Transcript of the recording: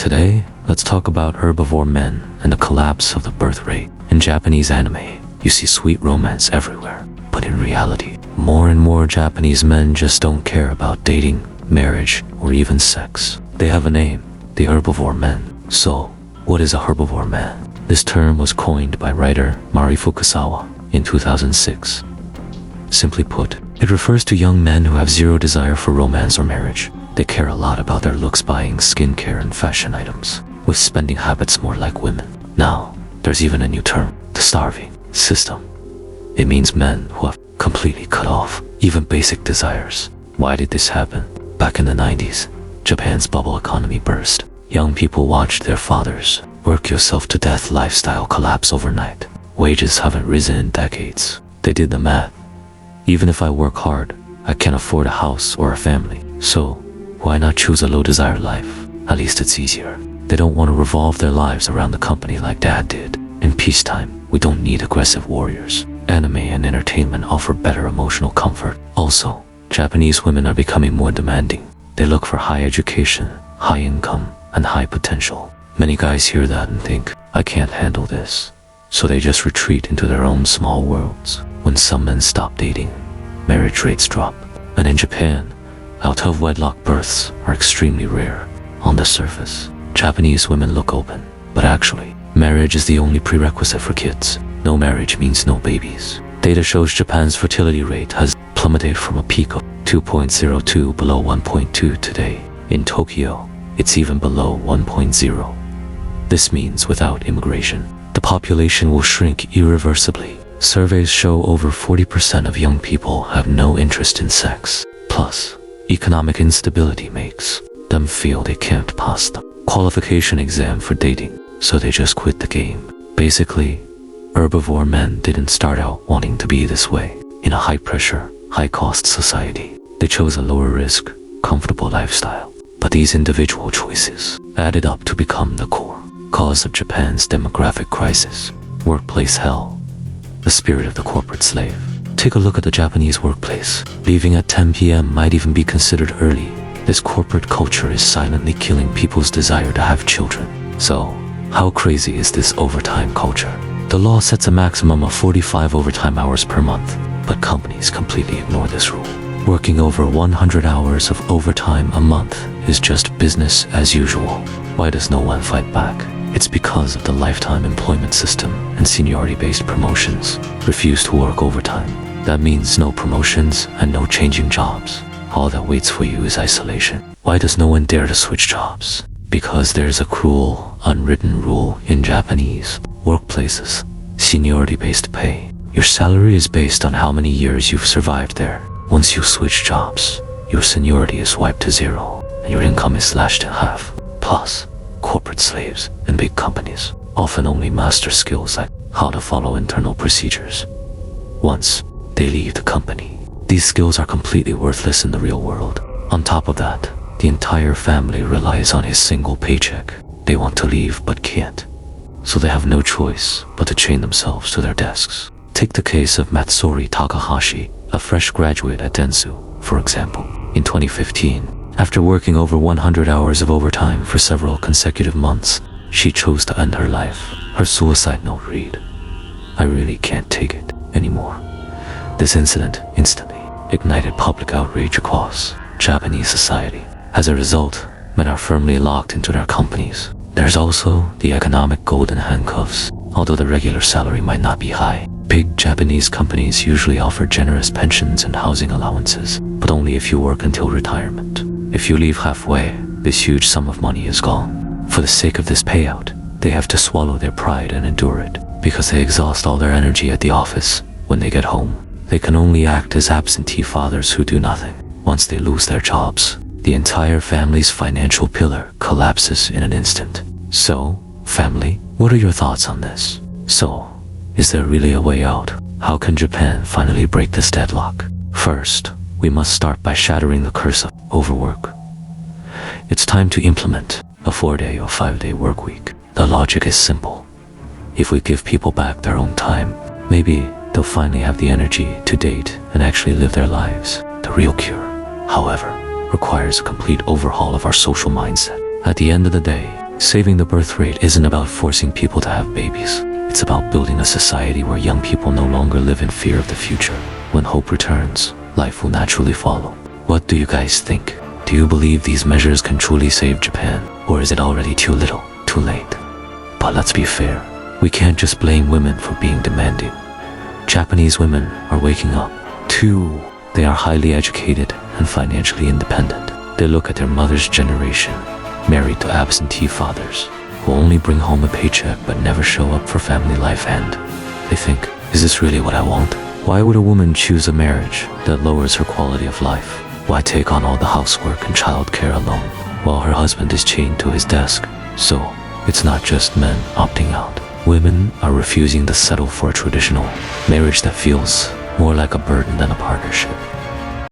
Today, let's talk about herbivore men and the collapse of the birth rate. In Japanese anime, you see sweet romance everywhere. But in reality, more and more Japanese men just don't care about dating, marriage, or even sex. They have a name, the herbivore men. So, what is a herbivore man? This term was coined by writer Mari Fukasawa in 2006. Simply put, it refers to young men who have zero desire for romance or marriage. They care a lot about their looks, buying skincare and fashion items, with spending habits more like women. Now, there's even a new term, the starving system. It means men who have completely cut off even basic desires. Why did this happen? Back in the 90s, Japan's bubble economy burst. Young people watched their fathers' work-yourself-to-death lifestyle collapse overnight. Wages haven't risen in decades. They did the math. Even if I work hard, I can't afford a house or a family. So, why not choose a low-desire life? At least it's easier. They don't want to revolve their lives around the company like Dad did. In peacetime, we don't need aggressive warriors. Anime and entertainment offer better emotional comfort. Also, Japanese women are becoming more demanding. They look for high education, high income, and high potential. Many guys hear that and think, I can't handle this. So they just retreat into their own small worlds. When some men stop dating, marriage rates drop. And in Japan, out-of-wedlock births are extremely rare. On the surface, Japanese women look open, but actually, marriage is the only prerequisite for kids. No marriage means no babies. Data shows Japan's fertility rate has plummeted from a peak of 2.02 below 1.2 today. In Tokyo, it's even below 1.0. This means without immigration, the population will shrink irreversibly. Surveys show over 40% of young people have no interest in sex. Plus, economic instability makes them feel they can't pass the qualification exam for dating, so they just quit the game. Basically, herbivore men didn't start out wanting to be this way. In a high-pressure, high-cost society, they chose a lower-risk, comfortable lifestyle. But these individual choices added up to become the core cause of Japan's demographic crisis. Workplace hell, the spirit of the corporate slave. Take a look at the Japanese workplace. Leaving at 10 p.m. might even be considered early. This corporate culture is silently killing people's desire to have children. So, how crazy is this overtime culture? The law sets a maximum of 45 overtime hours per month, but companies completely ignore this rule. Working over 100 hours of overtime a month is just business as usual. Why does no one fight back? It's because of the lifetime employment system and seniority-based promotions. Refuse to work overtime. That means no promotions and no changing jobs. All that waits for you is isolation. Why does no one dare to switch jobs? Because there's a cruel, unwritten rule in Japanese workplaces. Seniority-based pay. Your salary is based on how many years you've survived there. Once you switch jobs, your seniority is wiped to zero, and your income is slashed in half. Plus, corporate slaves in big companies often only master skills like how to follow internal procedures. Once they leave the company, these skills are completely worthless in the real world. On top of that, the entire family relies on his single paycheck. They want to leave but can't. So they have no choice but to chain themselves to their desks. Take the case of Matsuri Takahashi, a fresh graduate at Dentsu, for example. In 2015, after working over 100 hours of overtime for several consecutive months, she chose to end her life. Her suicide note read, "I really can't take it anymore." This incident instantly ignited public outrage across Japanese society. As a result, men are firmly locked into their companies. There's also the economic golden handcuffs. Although the regular salary might not be high, big Japanese companies usually offer generous pensions and housing allowances, but only if you work until retirement. If you leave halfway, this huge sum of money is gone. For the sake of this payout, they have to swallow their pride and endure it, because they exhaust all their energy at the office. When they get home, they can only act as absentee fathers who do nothing. Once they lose their jobs, the entire family's financial pillar collapses in an instant. So, family, what are your thoughts on this? So, is there really a way out? How can Japan finally break this deadlock? First, we must start by shattering the curse of overwork. It's time to implement a 4-day or 5-day work week. The logic is simple. If we give people back their own time, maybe they'll finally have the energy to date and actually live their lives. The real cure, however, requires a complete overhaul of our social mindset. At the end of the day, Saving the birth rate isn't about forcing people to have babies. It's about building a society where young people no longer live in fear of the future. When hope returns, life will naturally follow. What do you guys think? Do you believe these measures can truly save Japan? Or is it already too little, too late? But let's be fair. We can't just blame women for being demanding. Japanese women are waking up. 2. They are highly educated and financially independent. They look at their mother's generation, married to absentee fathers, who only bring home a paycheck but never show up for family life, and they think, is this really what I want? Why would a woman choose a marriage that lowers her quality of life? Why take on all the housework and childcare alone while her husband is chained to his desk? So, it's not just men opting out. Women are refusing to settle for a traditional marriage that feels more like a burden than a partnership.